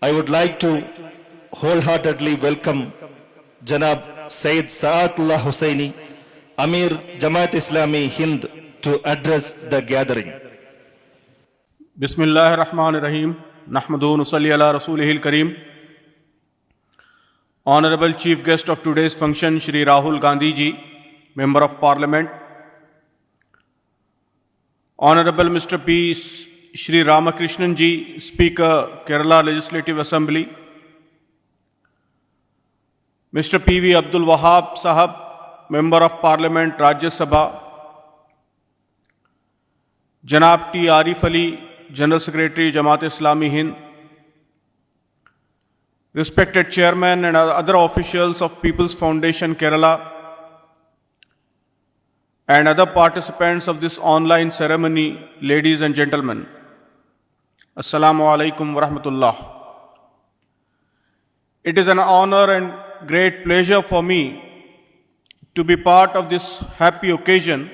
I would like to wholeheartedly welcome Janab Sayyid Saatullah Hussaini, Amir Jamaat Islami Hind, to address the gathering. Bismillahirrahmanirrahim. Nahmadu nusalli ala Rasulihil Kareem. Honorable Chief Guest of today's function, Shri Rahul Gandhi ji, Member of Parliament. Honorable Mr. P. Shri Ramakrishnan ji, Speaker, Kerala Legislative Assembly. Mr. P.V. Abdul Wahab Sahab, Member of Parliament, Rajya Sabha. Janab T. Arif Ali, General Secretary, Jamaat Islami Hind. Respected Chairman and other officials of People's Foundation, Kerala, and other participants of this online ceremony, ladies and gentlemen. Assalamu alaikum wa rahmatullah. It is an honor and great pleasure for me to be part of this happy occasion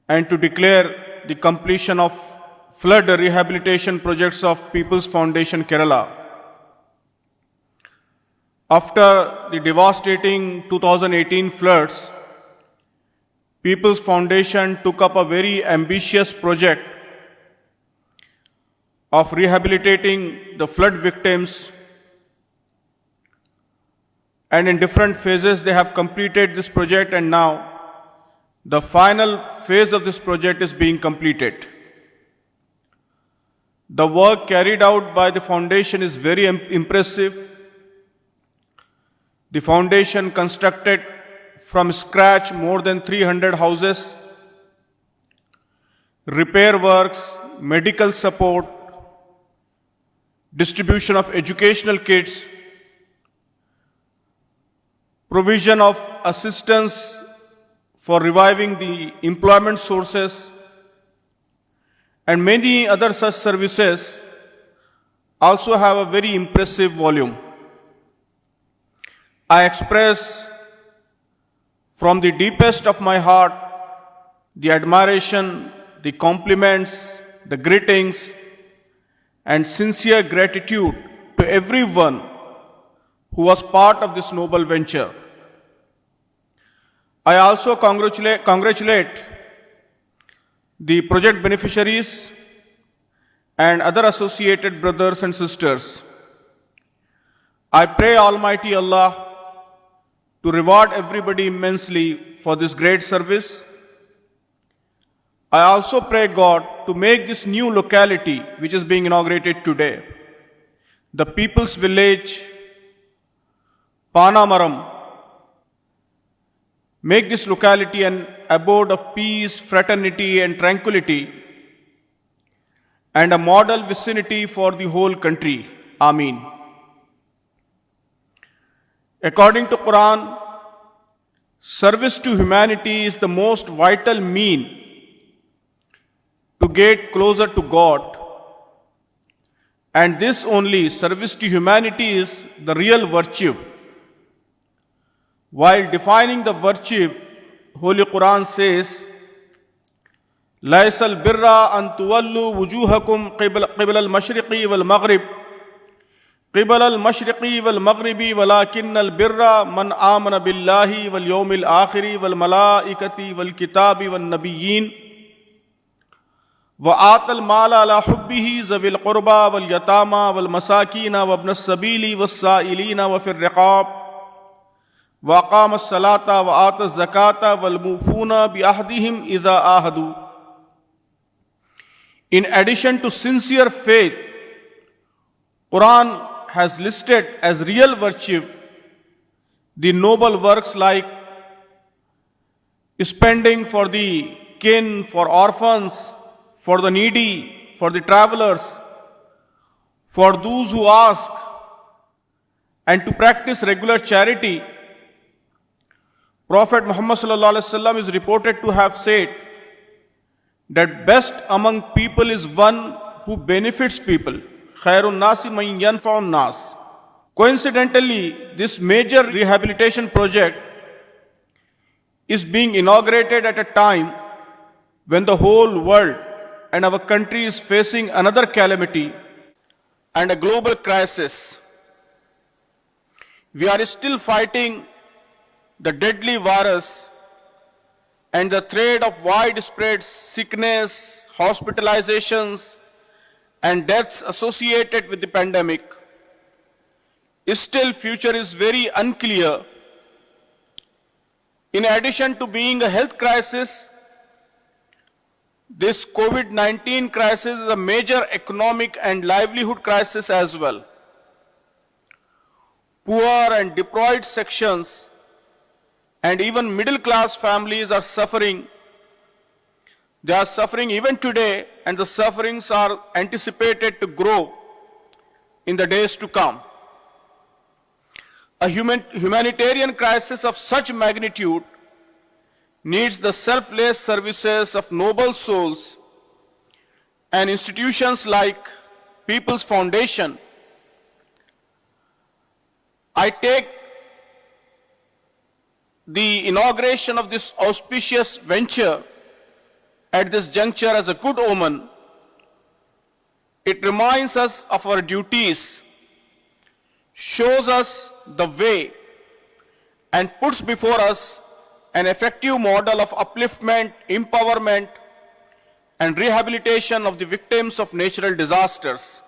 and to declare the completion of flood rehabilitation projects of People's Foundation, Kerala. After the devastating 2018 floods, People's Foundation took up a very ambitious project of rehabilitating the flood victims, and in different phases they have completed this project, and now the final phase of this project is being completed. The work carried out by the foundation is very impressive. The foundation constructed from scratch more than 300 houses, repair works, medical support, distribution of educational kits, provision of assistance for reviving the employment sources, and many other such services also have a very impressive volume. I express from the deepest of my heart the admiration, the compliments, the greetings, and sincere gratitude to everyone who was part of this noble venture. I also congratulate the project beneficiaries and other associated brothers and sisters. I pray Almighty Allah to reward everybody immensely for this great service. I also pray God to make this new locality, which is being inaugurated today, the People's Village, Panamaram, make this locality an abode of peace, fraternity, and tranquility, and a model vicinity for the whole country. Ameen. According to Quran, service to humanity is the most vital mean to get closer to God. And this only, service to humanity, is the real virtue. While defining the virtue, Holy Quran says, Laisal birra an tuwallu wujuhakum qibla al-mashriqi wal-maghrib qibla al-mashriqi wal-maghribi walakin al-birra man amana billahi wal-yawmil akhiri wal-malaikati wal-kitabi wal-nabiyyin وآت المال على حبه ذوي القربى واليتامى والمساكين وابن السبيل والسائلين وفي الرقاب وأقام الصلاة وآت الزكاة والموفون بعهدهم إذا عاهدوا. In addition to sincere faith, Quran has listed as real virtue the noble works like spending for the kin, for orphans, for the needy, for the travelers, for those who ask, and to practice regular charity. Prophet Muhammad ﷺ is reported to have said that best among people is one who benefits people. Khairun nasi man yanfa'un nas. Coincidentally, this major rehabilitation project is being inaugurated at a time when the whole world and our country is facing another calamity, and a global crisis. We are still fighting the deadly virus and the threat of widespread sickness, hospitalizations, and deaths associated with the pandemic. Still, future is very unclear. In addition to being a health crisis, this COVID-19 crisis is a major economic and livelihood crisis as well. Poor and deprived sections and even middle-class families are suffering. They are suffering even today, and the sufferings are anticipated to grow in the days to come. A humanitarian crisis of such magnitude needs the selfless services of noble souls and institutions like People's Foundation. I take the inauguration of this auspicious venture at this juncture as a good omen. It reminds us of our duties, shows us the way, and puts before us an effective model of upliftment, empowerment, and rehabilitation of the victims of natural disasters.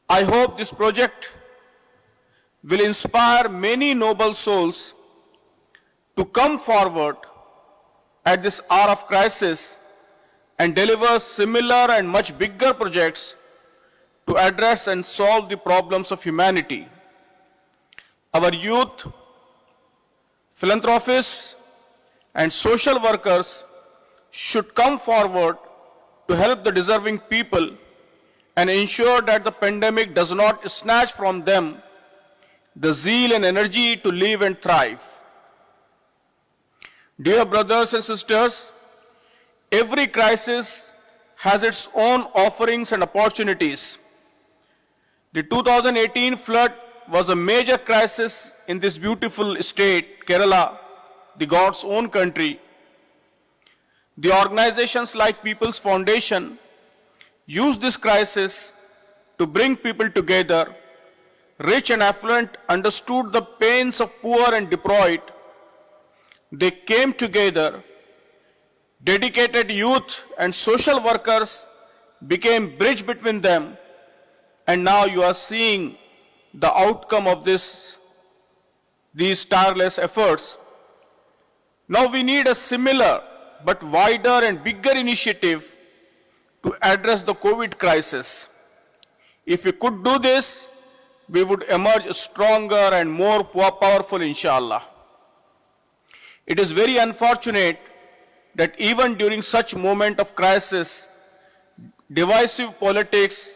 I hope this project will inspire many noble souls to come forward at this hour of crisis and deliver similar and much bigger projects to address and solve the problems of humanity. Our youth, philanthropists, and social workers should come forward to help the deserving people and ensure that the pandemic does not snatch from them the zeal and energy to live and thrive. Dear brothers and sisters, every crisis has its own offerings and opportunities. The 2018 flood was a major crisis in this beautiful state, Kerala, the God's own country. The organizations like People's Foundation used this crisis to bring people together. Rich and affluent understood the pains of poor and deprived. They came together. Dedicated youth and social workers became bridge between them. And now you are seeing the outcome of these tireless efforts. Now we need a similar but wider and bigger initiative to address the COVID crisis. If we could do this, we would emerge stronger and more powerful, inshallah. It is very unfortunate that even during such moment of crisis, divisive politics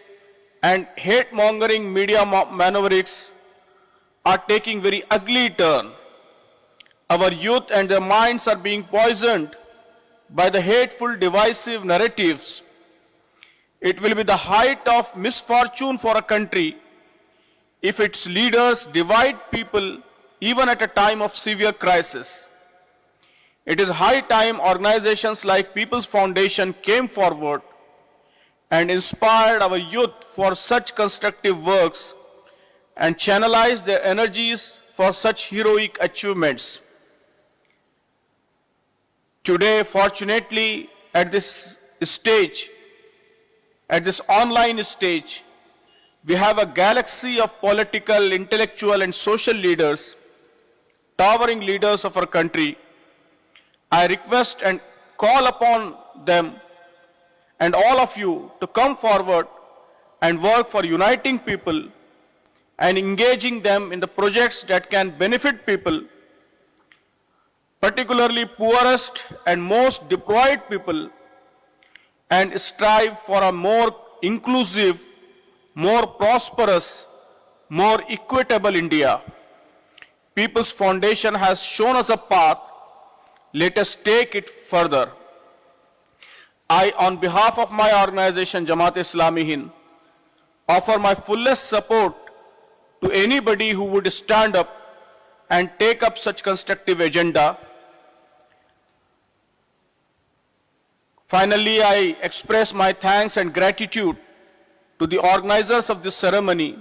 and hate-mongering media maneuvers are taking very ugly turn. Our youth and their minds are being poisoned by the hateful, divisive narratives. It will be the height of misfortune for a country if its leaders divide people even at a time of severe crisis. It is high time organizations like People's Foundation came forward and inspired our youth for such constructive works and channelized their energies for such heroic achievements. Today, fortunately, at this stage, at this online stage, we have a galaxy of political, intellectual, and social leaders, towering leaders of our country. I request and call upon them and all of you to come forward and work for uniting people and engaging them in the projects that can benefit people, particularly poorest and most deprived people, and strive for a more inclusive, more prosperous, more equitable India. People's Foundation has shown us a path. Let us take it further. I, on behalf of my organization, Jamaat-e-Islami Hind, offer my fullest support to anybody who would stand up and take up such constructive agenda. Finally, I express my thanks and gratitude to the organizers of this ceremony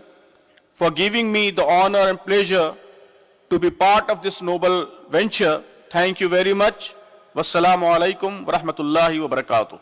for giving me the honor and pleasure to be part of this noble venture. Thank you very much. Wassalamu alaikum wa rahmatullahi wa barakatuh.